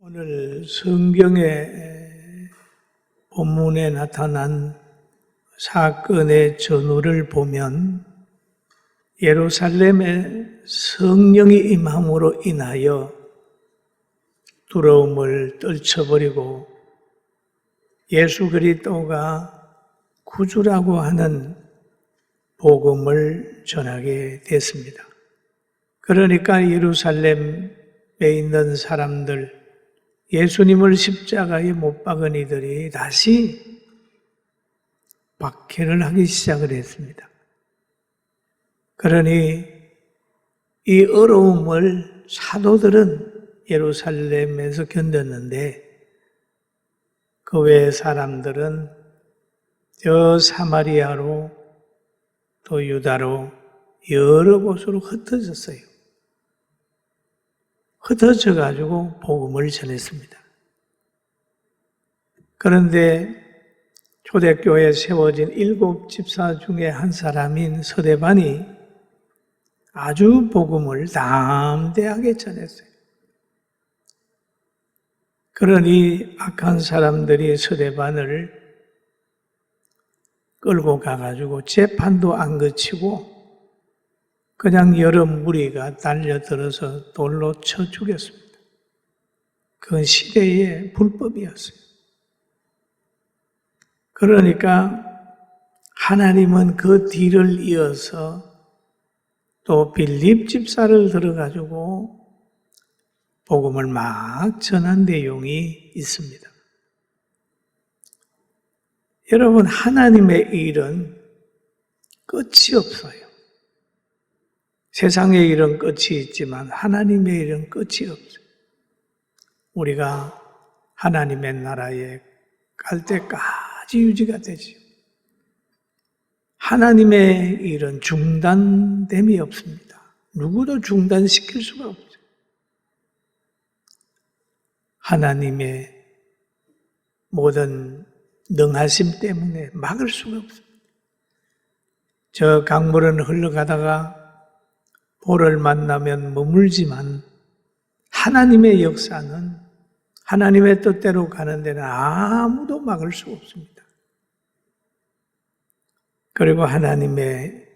오늘 성경의 본문에 나타난 사건의 전후를 보면 예루살렘에 성령이 임함으로 인하여 두려움을 떨쳐버리고 예수 그리스도가 구주라고 하는 복음을 전하게 됐습니다. 그러니까 예루살렘에 있는 사람들, 예수님을 십자가에 못 박은 이들이 다시 박해를 하기 시작을 했습니다. 그러니 이 어려움을 사도들은 예루살렘에서 견뎠는데 그 외의 사람들은 저 사마리아로 또 유다로 여러 곳으로 흩어졌어요. 흩어져 가지고 복음을 전했습니다. 그런데 초대교회에 세워진 7 집사 중에 한 사람인 서대반이 아주 복음을 담대하게 전했어요. 그러니 악한 사람들이 서대반을 끌고 가가지고 재판도 안 거치고 그냥 여러 무리가 달려들어서 돌로 쳐 죽였습니다. 그건 시대의 불법이었어요. 그러니까 하나님은 그 뒤를 이어서 또 빌립 집사를 들어가지고 복음을 막 전한 내용이 있습니다. 여러분, 하나님의 일은 끝이 없어요. 세상의 일은 끝이 있지만 하나님의 일은 끝이 없어요. 우리가 하나님의 나라에 갈 때까지 유지가 되지요. 하나님의 일은 중단됨이 없습니다. 누구도 중단시킬 수가 없어요. 하나님의 모든 능하심 때문에 막을 수가 없습니다. 저 강물은 흘러가다가 볼을 만나면 머물지만 하나님의 역사는 하나님의 뜻대로 가는 데는 아무도 막을 수 없습니다. 그리고 하나님의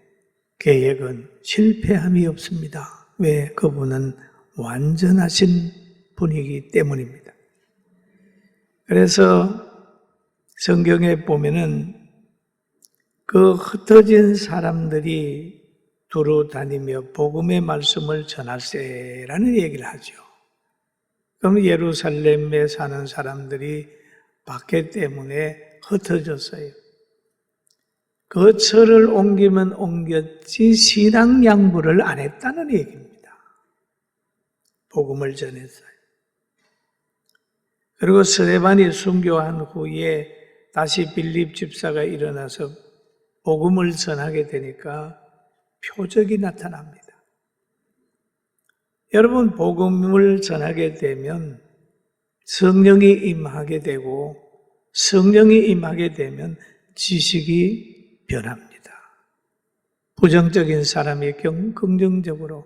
계획은 실패함이 없습니다. 왜? 그분은 완전하신 분이기 때문입니다. 그래서 성경에 보면은 그 흩어진 사람들이 두루 다니며 복음의 말씀을 전할세라는 얘기를 하죠. 그럼 예루살렘에 사는 사람들이 박해 때문에 흩어졌어요. 그 철을 옮기면 옮겼지 신앙 양보를 안 했다는 얘기입니다. 복음을 전했어요. 그리고 스데반이 순교한 후에 다시 빌립 집사가 일어나서 복음을 전하게 되니까 표적이 나타납니다. 여러분, 복음을 전하게 되면 성령이 임하게 되고 성령이 임하게 되면 지식이 변합니다. 부정적인 사람이 긍정적으로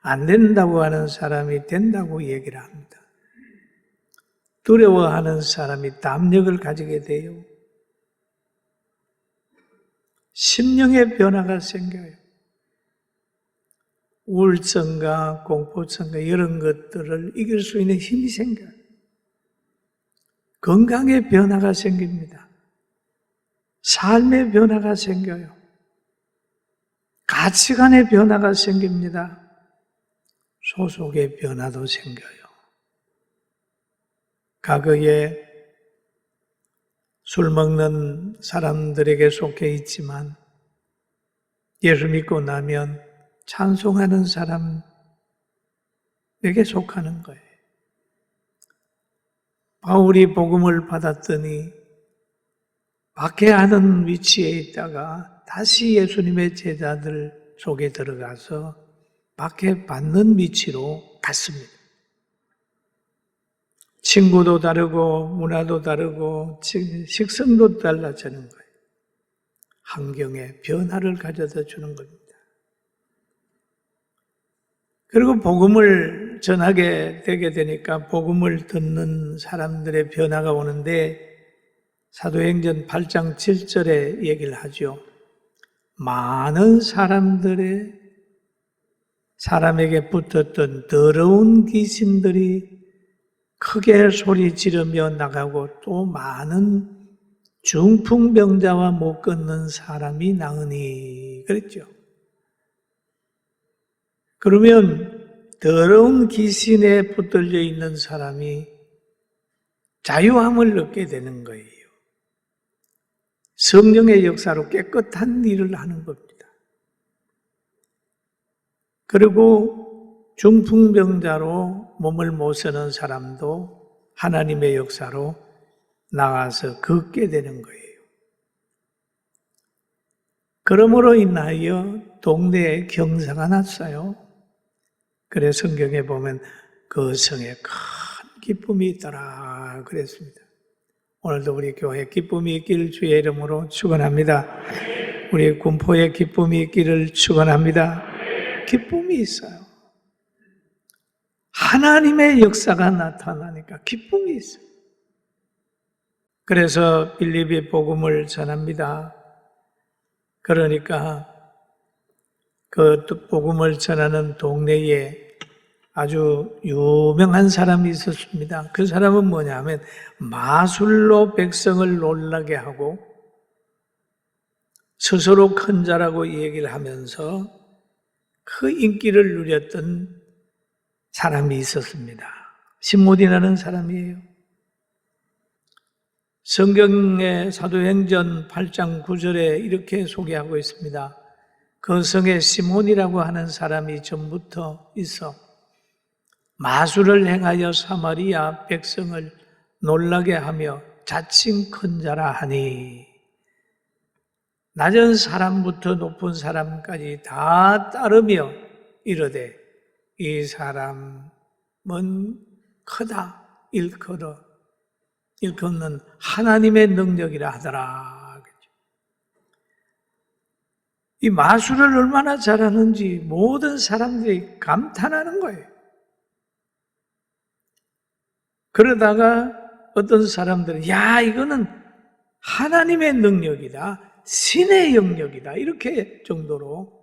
안 된다고 하는 사람이 된다고 얘기를 합니다. 두려워하는 사람이 담력을 가지게 돼요. 심령의 변화가 생겨요. 우울증과 공포증과 이런 것들을 이길 수 있는 힘이 생겨요. 건강의 변화가 생깁니다. 삶의 변화가 생겨요. 가치관의 변화가 생깁니다. 소속의 변화도 생겨요. 과거에 술 먹는 사람들에게 속해 있지만 예수 믿고 나면 찬송하는 사람에게 속하는 거예요. 바울이 복음을 받았더니 박해하는 위치에 있다가 다시 예수님의 제자들 속에 들어가서 박해받는 위치로 갔습니다. 친구도 다르고 문화도 다르고 식성도 달라지는 거예요. 환경에 변화를 가져다 주는 겁니다. 그리고 복음을 전하게 되게 되니까 복음을 듣는 사람들의 변화가 오는데 사도행전 8장 7절에 얘기를 하죠. 많은 사람에게 붙었던 더러운 귀신들이 크게 소리 지르며 나가고 또 많은 중풍병자와 못 걷는 사람이 나으니 그랬죠. 그러면 더러운 귀신에 붙들려 있는 사람이 자유함을 얻게 되는 거예요. 성령의 역사로 깨끗한 일을 하는 겁니다. 그리고 중풍병자로 몸을 못 쓰는 사람도 하나님의 역사로 나가서 걷게 되는 거예요. 그러므로 인하여 동네에 경사가 났어요. 그래서 성경에 보면 그 성에 큰 기쁨이 있더라 그랬습니다. 오늘도 우리 교회에 기쁨이 있기를 주의 이름으로 축원합니다. 우리 군포에 기쁨이 있기를 축원합니다. 기쁨이 있어요. 하나님의 역사가 나타나니까 기쁨이 있어요. 그래서 빌립이 복음을 전합니다. 그러니까 그 복음을 전하는 동네에 아주 유명한 사람이 있었습니다. 그 사람은 뭐냐면 마술로 백성을 놀라게 하고 스스로 큰 자라고 얘기를 하면서 그 인기를 누렸던 사람이 있었습니다. 시몬이라는 사람이에요. 성경의 사도행전 8장 9절에 이렇게 소개하고 있습니다. 그 성에 시몬이라고 하는 사람이 전부터 있어 마술을 행하여 사마리아 백성을 놀라게 하며 자칭 큰 자라 하니 낮은 사람부터 높은 사람까지 다 따르며 이르되 이 사람은 크다 일컫는 하나님의 능력이라 하더라. 이 마술을 얼마나 잘하는지 모든 사람들이 감탄하는 거예요. 그러다가 어떤 사람들은 야 이거는 하나님의 능력이다, 신의 영역이다 이렇게 정도로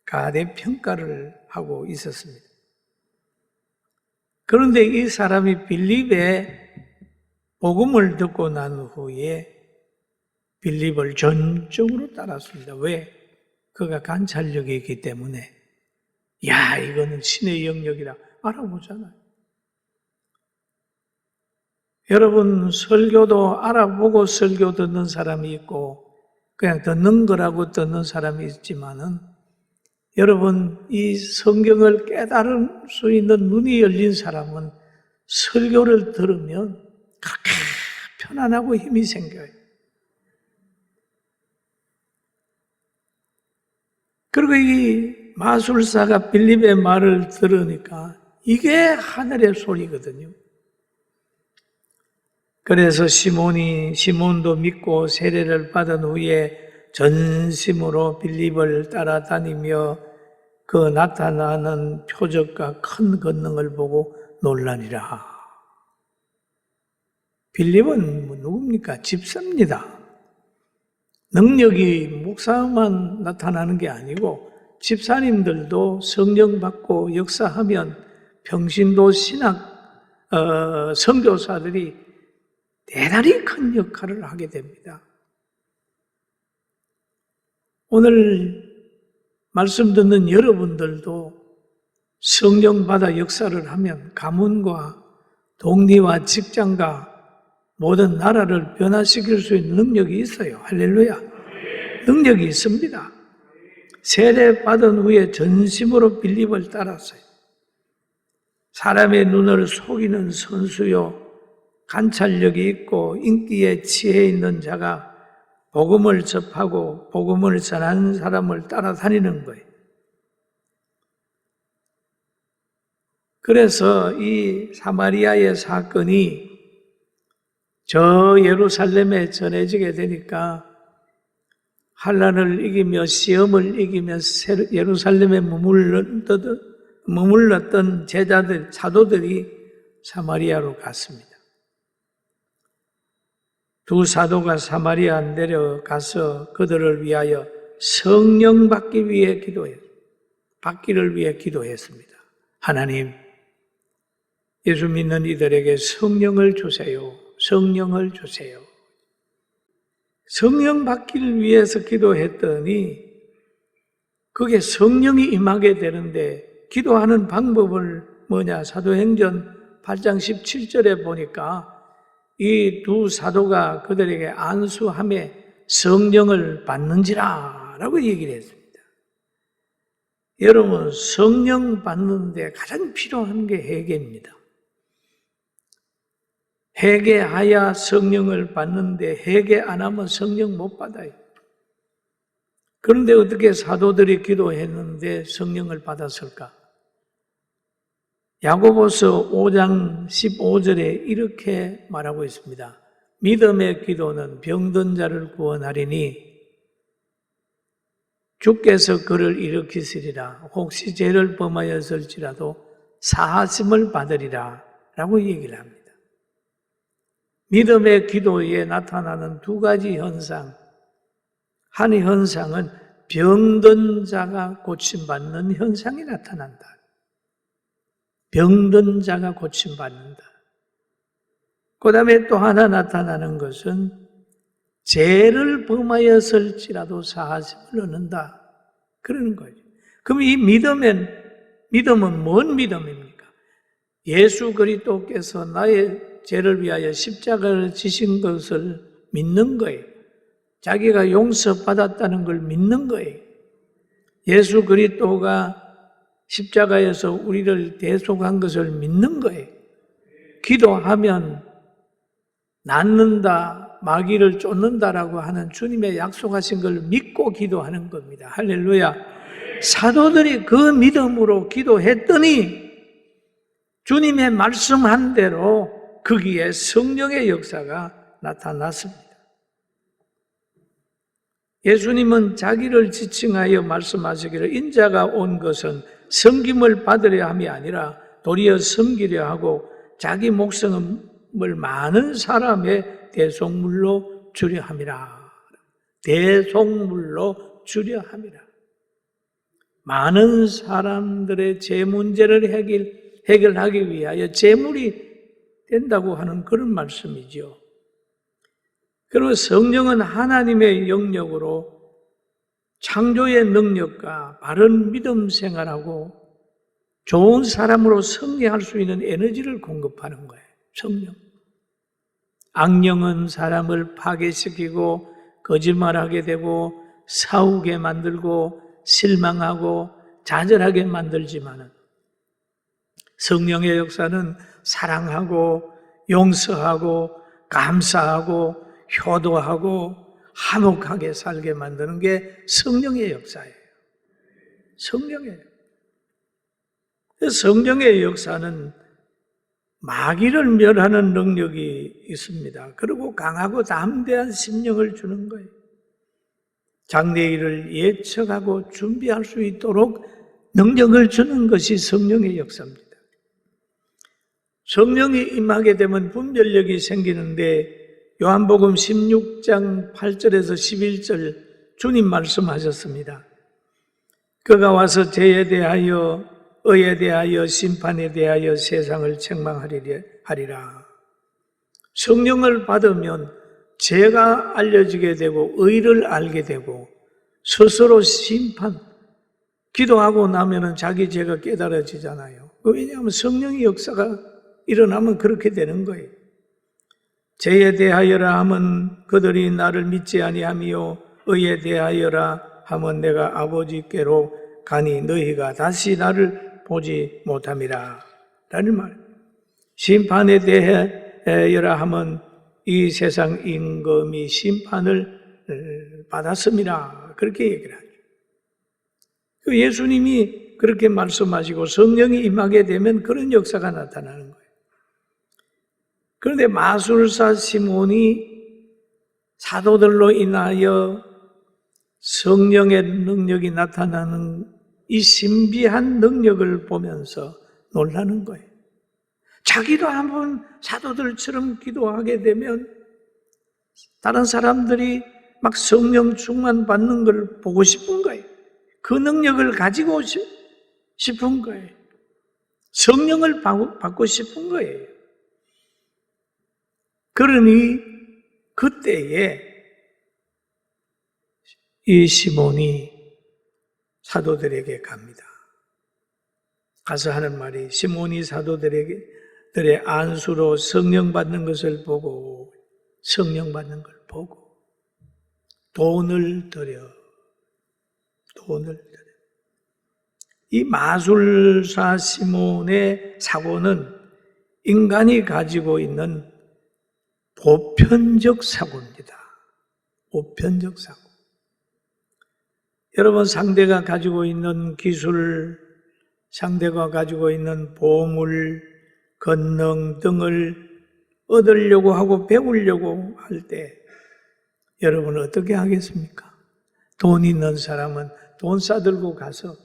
가대평가를 하고 있었습니다. 그런데 이 사람이 빌립의 복음을 듣고 난 후에 빌립을 전적으로 따랐습니다. 왜? 그가 관찰력이 있기 때문에 야 이거는 신의 영역이라 알아보잖아요. 여러분 설교도 알아보고 설교 듣는 사람이 있고 그냥 듣는 거라고 듣는 사람이 있지만은 여러분 이 성경을 깨달을 수 있는 눈이 열린 사람은 설교를 들으면 그렇게 편안하고 힘이 생겨요. 그리고 이 마술사가 빌립의 말을 들으니까 이게 하늘의 소리거든요. 그래서 시몬도 믿고 세례를 받은 후에 전심으로 빌립을 따라다니며 그 나타나는 표적과 큰 권능을 보고 놀라니라. 빌립은 누굽니까? 집사입니다. 능력이 목사만 나타나는 게 아니고 집사님들도 성령 받고 역사하면 평신도 신학 선교사들이 대단히 큰 역할을 하게 됩니다. 오늘 말씀 듣는 여러분들도 성령 받아 역사를 하면 가문과 동리와 직장과 모든 나라를 변화시킬 수 있는 능력이 있어요. 할렐루야. 능력이 있습니다. 세례 받은 후에 전심으로 빌립을 따랐어요. 사람의 눈을 속이는 선수요, 관찰력이 있고 인기에 취해 있는 자가 복음을 접하고 복음을 전하는 사람을 따라다니는 거예요. 그래서 이 사마리아의 사건이 저 예루살렘에 전해지게 되니까 환난을 이기며 시험을 이기며 예루살렘에 머물렀던 머물렀던 제자들, 사도들이 사마리아로 갔습니다. 두 사도가 사마리아 내려가서 그들을 위하여 성령 받기를 위해 기도했습니다. 하나님, 예수 믿는 이들에게 성령을 주세요. 성령을 주세요. 성령 받기를 위해서 기도했더니 그게 성령이 임하게 되는데 기도하는 방법을 뭐냐? 사도행전 8장 17절에 보니까 이 두 사도가 그들에게 안수함에 성령을 받는지라 라고 얘기를 했습니다. 여러분, 성령 받는데 가장 필요한 게 회개입니다. 회개하야 성령을 받는데 회개 안 하면 성령 못 받아요. 그런데 어떻게 사도들이 기도했는데 성령을 받았을까? 야고보서 5장 15절에 이렇게 말하고 있습니다. 믿음의 기도는 병든 자를 구원하리니 주께서 그를 일으키시리라. 혹시 죄를 범하였을지라도 사하심을 받으리라 라고 얘기를 합니다. 믿음의 기도에 나타나는 두 가지 현상. 한 현상은 병든 자가 고침받는 현상이 나타난다. 병든 자가 고침받는다. 그 다음에 또 하나 나타나는 것은 죄를 범하였을지라도 사하심을 얻는다. 그러는 거죠. 그럼 이 믿음은 뭔 믿음입니까? 예수 그리스도께서 나의 죄를 위하여 십자가를 지신 것을 믿는 거예요. 자기가 용서받았다는 걸 믿는 거예요. 예수 그리스도가 십자가에서 우리를 대속한 것을 믿는 거예요. 기도하면 낫는다, 마귀를 쫓는다라고 하는 주님의 약속하신 걸 믿고 기도하는 겁니다. 할렐루야. 사도들이 그 믿음으로 기도했더니 주님의 말씀한 대로 거기에 성령의 역사가 나타났습니다. 예수님은 자기를 지칭하여 말씀하시기를 인자가 온 것은 섬김을 받으려 함이 아니라 도리어 섬기려 하고 자기 목숨을 많은 사람의 대속물로 주려 함이라. 대속물로 주려 함이라. 많은 사람들의 죄 문제를 해결하기 위하여 제물이 된다고 하는 그런 말씀이죠. 그리고 성령은 하나님의 영역으로 창조의 능력과 바른 믿음 생활하고 좋은 사람으로 승리할 수 있는 에너지를 공급하는 거예요. 성령. 악령은 사람을 파괴시키고 거짓말하게 되고 싸우게 만들고 실망하고 좌절하게 만들지만은 성령의 역사는 사랑하고 용서하고 감사하고 효도하고 화목하게 살게 만드는 게 성령의 역사예요. 성령의 역사는 마귀를 멸하는 능력이 있습니다. 그리고 강하고 담대한 심령을 주는 거예요. 장래일을 예측하고 준비할 수 있도록 능력을 주는 것이 성령의 역사입니다. 성령이 임하게 되면 분별력이 생기는데 요한복음 16장 8절에서 11절 주님 말씀하셨습니다. 그가 와서 죄에 대하여 의에 대하여 심판에 대하여 세상을 책망하리라. 성령을 받으면 죄가 알려지게 되고 의를 알게 되고 스스로 심판, 기도하고 나면 자기 죄가 깨달아지잖아요. 왜냐하면 성령의 역사가 일어나면 그렇게 되는 거예요. 죄에 대하여라 하면 그들이 나를 믿지 아니하며 의에 대하여라 하면 내가 아버지께로 가니 너희가 다시 나를 보지 못함이라 라는 말. 심판에 대하여라 하면 이 세상 임금이 심판을 받았음이라 그렇게 얘기를 하죠. 예수님이 그렇게 말씀하시고 성령이 임하게 되면 그런 역사가 나타나는 거예요. 그런데 마술사 시몬이 사도들로 인하여 성령의 능력이 나타나는 이 신비한 능력을 보면서 놀라는 거예요. 자기도 한번 사도들처럼 기도하게 되면 다른 사람들이 막 성령 충만 받는 걸 보고 싶은 거예요. 그 능력을 가지고 싶은 거예요. 성령을 받고 싶은 거예요. 그러니 그때에 이 시몬이 사도들에게 갑니다. 가서 하는 말이 시몬이 사도들의 안수로 성령 받는 것을 보고 돈을 들여 이 마술사 시몬의 사고는 인간이 가지고 있는 보편적 사고입니다. 보편적 사고. 여러분, 상대가 가지고 있는 기술, 상대가 가지고 있는 보물, 권능 등을 얻으려고 하고 배우려고 할 때 여러분은 어떻게 하겠습니까? 돈 있는 사람은 돈 싸들고 가서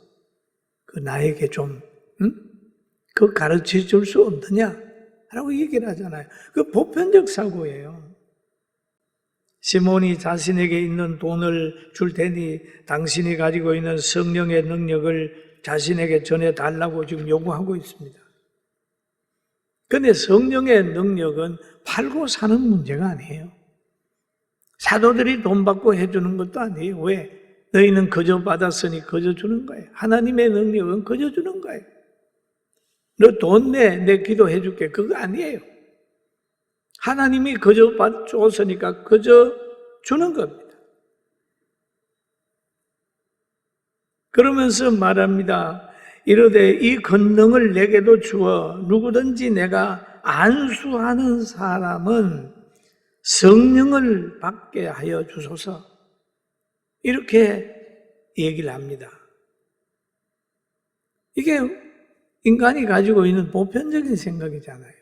그 나에게 좀 그거 가르쳐 줄 수 없느냐? 라고 얘기를 하잖아요. 그 보편적 사고예요. 시몬이 자신에게 있는 돈을 줄 테니 당신이 가지고 있는 성령의 능력을 자신에게 전해달라고 지금 요구하고 있습니다. 그런데 성령의 능력은 팔고 사는 문제가 아니에요. 사도들이 돈 받고 해주는 것도 아니에요. 왜? 너희는 거저 받았으니 거저 주는 거예요. 하나님의 능력은 거저 주는 거예요. 너 돈 내 기도해 줄게. 그거 아니에요. 하나님이 거저 줬으니까 거저 주는 겁니다. 그러면서 말합니다. 이르되 이 권능을 내게도 주어 누구든지 내가 안수하는 사람은 성령을 받게 하여 주소서. 이렇게 얘기를 합니다. 이게 인간이 가지고 있는 보편적인 생각이잖아요.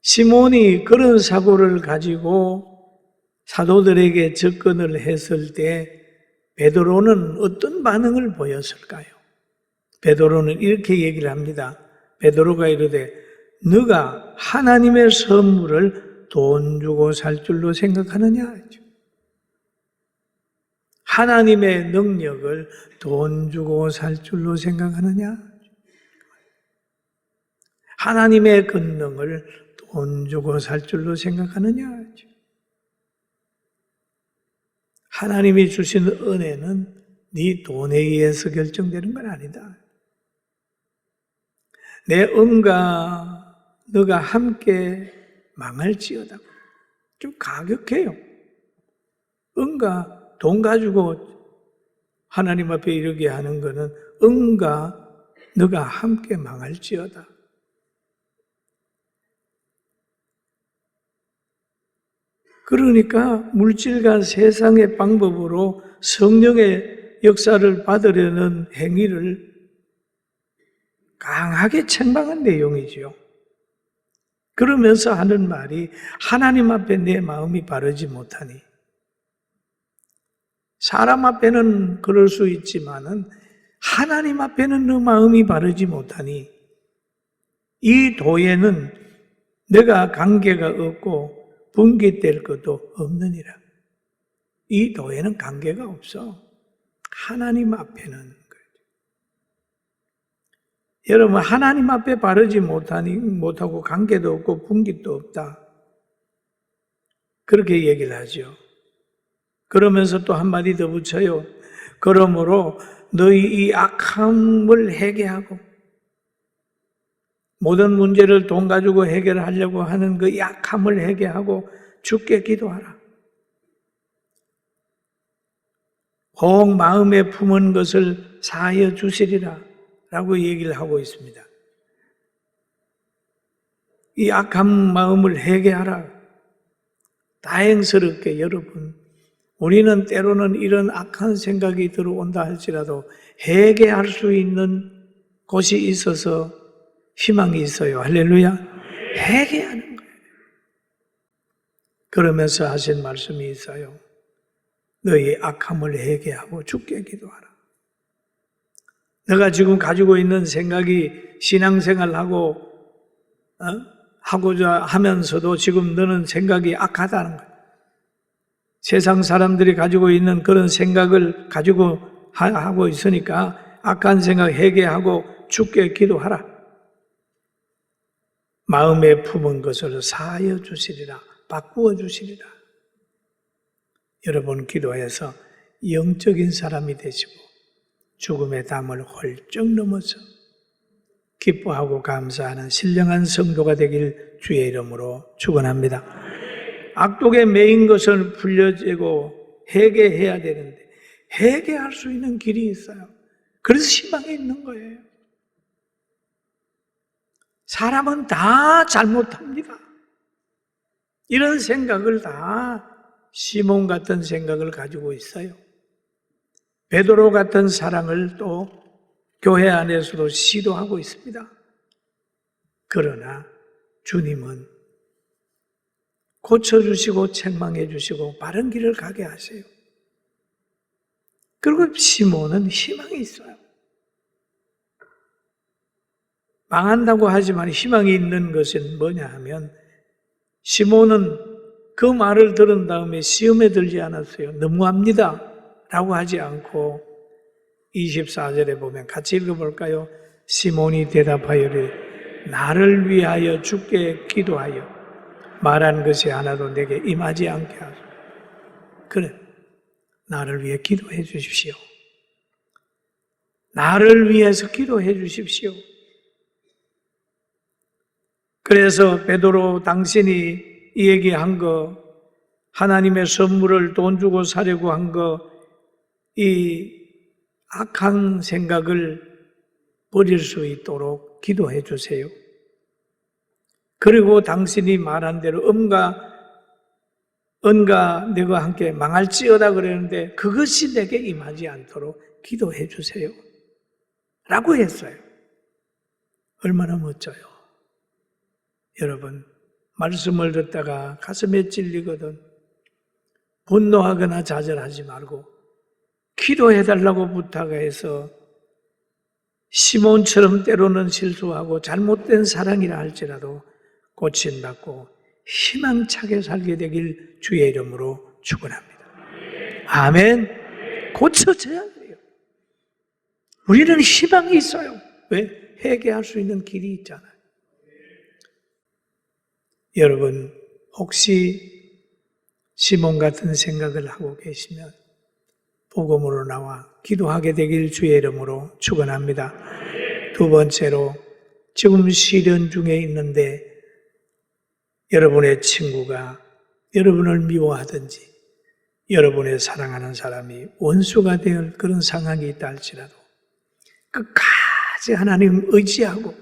시몬이 그런 사고를 가지고 사도들에게 접근을 했을 때 베드로는 어떤 반응을 보였을까요? 베드로는 이렇게 얘기를 합니다. 베드로가 이르되 너가 하나님의 선물을 돈 주고 살 줄로 생각하느냐? 하나님의 능력을 돈 주고 살 줄로 생각하느냐? 하나님의 권능을 돈 주고 살 줄로 생각하느냐? 하나님이 주신 은혜는 네 돈에 의해서 결정되는 건 아니다. 내 은과 너가 함께 망할지어다. 좀 가격해요. 은과 돈 가지고 하나님 앞에 이르게 하는 것은 은과 너가 함께 망할지어다. 그러니까 물질과 세상의 방법으로 성령의 역사를 받으려는 행위를 강하게 책망한 내용이지요. 그러면서 하는 말이 하나님 앞에 내 마음이 바르지 못하니 사람 앞에는 그럴 수 있지만은 하나님 앞에는 너 마음이 바르지 못하니 이 도에는 내가 관계가 없고 분깃될 것도 없느니라. 이 도에는 관계가 없어. 하나님 앞에는. 여러분, 하나님 앞에 바르지 못하고 관계도 없고 분깃도 없다. 그렇게 얘기를 하죠. 그러면서 또 한마디 더 붙여요. 그러므로 너희 이 악함을 해결하고 모든 문제를 돈 가지고 해결하려고 하는 그 약함을 해결하고 주께 기도하라. 혹 마음에 품은 것을 사하여 주시리라 라고 얘기를 하고 있습니다. 이 악한 마음을 해결하라. 다행스럽게 여러분, 우리는 때로는 이런 악한 생각이 들어온다 할지라도 해결할 수 있는 곳이 있어서 희망이 있어요. 할렐루야. 해결하는 거예요. 그러면서 하신 말씀이 있어요. 너희 악함을 회개하고 주께 기도하라. 너가 지금 가지고 있는 생각이 신앙생활하고 하고자 하면서도 지금 너는 생각이 악하다는 거야. 세상 사람들이 가지고 있는 그런 생각을 가지고 하고 있으니까 악한 생각 회개하고 주께 기도하라. 마음에 품은 것을 사하여 주시리라. 바꾸어 주시리라. 여러분 기도해서 영적인 사람이 되시고 죽음의 담을 훌쩍 넘어서 기뻐하고 감사하는 신령한 성도가 되길 주의 이름으로 축원합니다. 악독에 매인 것을 풀려지고 회개해야 되는데 회개할 수 있는 길이 있어요. 그래서 희망이 있는 거예요. 사람은 다 잘못합니다. 이런 생각을 다 시몬 같은 생각을 가지고 있어요. 베드로 같은 사랑을 또 교회 안에서도 시도하고 있습니다. 그러나 주님은 고쳐주시고 책망해 주시고 바른 길을 가게 하세요. 그리고 시몬은 희망이 있어요. 망한다고 하지만 희망이 있는 것은 뭐냐 하면 시몬은 그 말을 들은 다음에 시험에 들지 않았어요. 너무합니다 라고 하지 않고 24절에 보면 같이 읽어볼까요? 시몬이 대답하여를 나를 위하여 주께 기도하여 말한 것이 하나도 내게 임하지 않게 하소서. 그래, 나를 위해 기도해 주십시오. 나를 위해서 기도해 주십시오. 그래서 베드로 당신이 이 얘기한 거, 하나님의 선물을 돈 주고 사려고 한 거, 이 악한 생각을 버릴 수 있도록 기도해 주세요. 그리고 당신이 말한 대로 은과 내가 함께 망할지어다 그랬는데 그것이 내게 임하지 않도록 기도해 주세요. 라고 했어요. 얼마나 멋져요. 여러분, 말씀을 듣다가 가슴에 찔리거든 분노하거나 좌절하지 말고 기도해달라고 부탁해서 시몬처럼 때로는 실수하고 잘못된 사랑이라 할지라도 고침받고 희망차게 살게 되길 주의 이름으로 축원합니다. 아멘. 고쳐져야 돼요. 우리는 희망이 있어요. 왜? 회개할 수 있는 길이 있잖아요. 여러분, 혹시 시몬 같은 생각을 하고 계시면 복음으로 나와 기도하게 되길 주의 이름으로 축원합니다. 두 번째로, 지금 시련 중에 있는데 여러분의 친구가 여러분을 미워하든지 여러분의 사랑하는 사람이 원수가 될 그런 상황이 있다 할지라도 끝까지 하나님 의지하고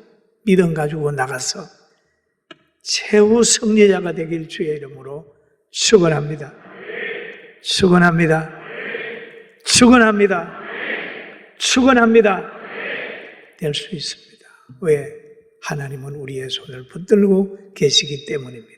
믿음 가지고 나가서 최후 승리자가 되길 주의 이름으로 축원합니다. 축원합니다. 축원합니다. 축원합니다. 될 수 있습니다. 왜? 하나님은 우리의 손을 붙들고 계시기 때문입니다.